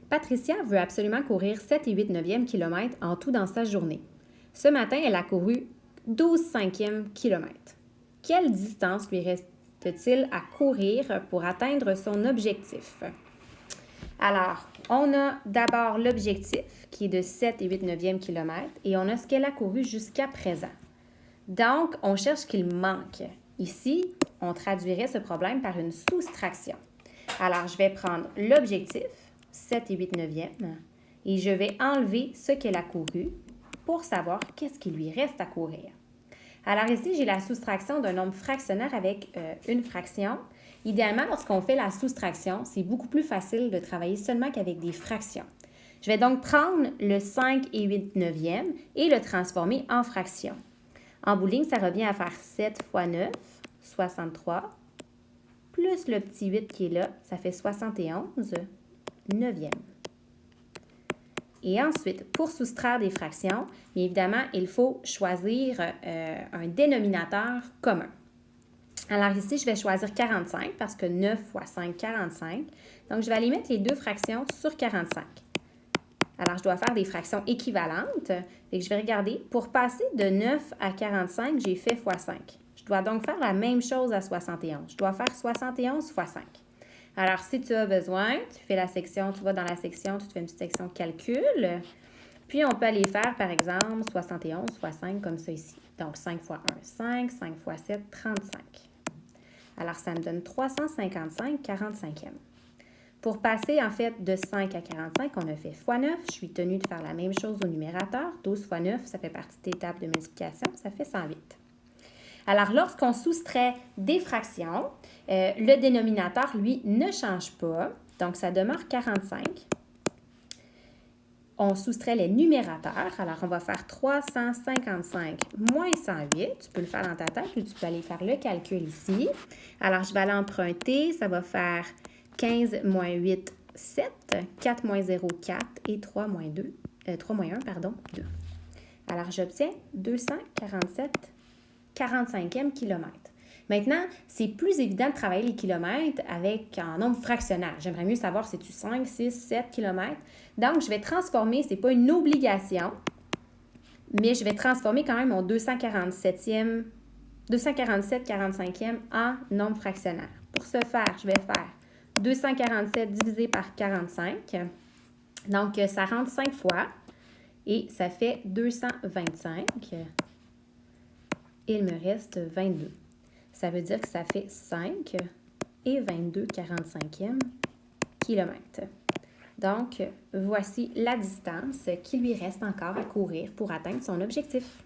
Patricia veut absolument courir 7 et 8 neuvièmes kilomètres en tout dans sa journée. Ce matin, elle a couru 12 cinquièmes kilomètres. Quelle distance lui reste-t-il à courir pour atteindre son objectif? Alors, on a d'abord l'objectif qui est de 7 et 8 neuvièmes kilomètres et on a ce qu'elle a couru jusqu'à présent. Donc, on cherche ce qu'il manque. Ici, on traduirait ce problème par une soustraction. Alors, je vais prendre l'objectif, 7 et 8 neuvièmes, et je vais enlever ce qu'elle a couru pour savoir qu'est-ce qui lui reste à courir. Alors ici, j'ai la soustraction d'un nombre fractionnaire avec une fraction. Idéalement, lorsqu'on fait la soustraction, c'est beaucoup plus facile de travailler seulement qu'avec des fractions. Je vais donc prendre le 5 et 8 neuvièmes et le transformer en fraction. En bout de ligne, ça revient à faire 7 fois 9, 63, plus le petit 8 qui est là, ça fait 71 neuvièmes. Et ensuite, pour soustraire des fractions, bien évidemment, il faut choisir un dénominateur commun. Alors ici, je vais choisir 45 parce que 9 fois 5, 45. Donc, je vais aller mettre les deux fractions sur 45. Alors, je dois faire des fractions équivalentes. Et je vais regarder, pour passer de 9 à 45, j'ai fait fois 5. Je dois donc faire la même chose à 71. Je dois faire 71 fois 5. Alors, si tu as besoin, tu fais la section, tu vas dans la section, tu te fais une petite section calcul. Puis, on peut aller faire, par exemple, 71 fois 5 comme ça ici. Donc, 5 fois 1, 5, 5 fois 7, 35. Alors, ça me donne 355 45e. Pour passer, en fait, de 5 à 45, on a fait fois 9. Je suis tenue de faire la même chose au numérateur. 12 fois 9, ça fait partie de l'étape de multiplication. Ça fait 108. Alors, lorsqu'on soustrait des fractions, le dénominateur, lui, ne change pas. Donc, ça demeure 45. On soustrait les numérateurs. Alors, on va faire 355 moins 108. Tu peux le faire dans ta tête ou tu peux aller faire le calcul ici. Alors, je vais aller emprunter. Ça va faire 15 moins 8, 7. 4 moins 0, 4. Et 3 moins 2, 3 moins 1, pardon, 2. Alors, j'obtiens 247 45e kilomètre. Maintenant, c'est plus évident de travailler les kilomètres avec un nombre fractionnaire. J'aimerais mieux savoir si c'est 5, 6, 7 kilomètres. Donc, je vais transformer, ce n'est pas une obligation, mais je vais transformer quand même mon 247 45e en nombre fractionnaire. Pour ce faire, je vais faire 247 divisé par 45. Donc, ça rentre 5 fois et ça fait 225. Il me reste 22. Ça veut dire que ça fait 5 et 22 45e kilomètres. Donc, voici la distance qui lui reste encore à courir pour atteindre son objectif.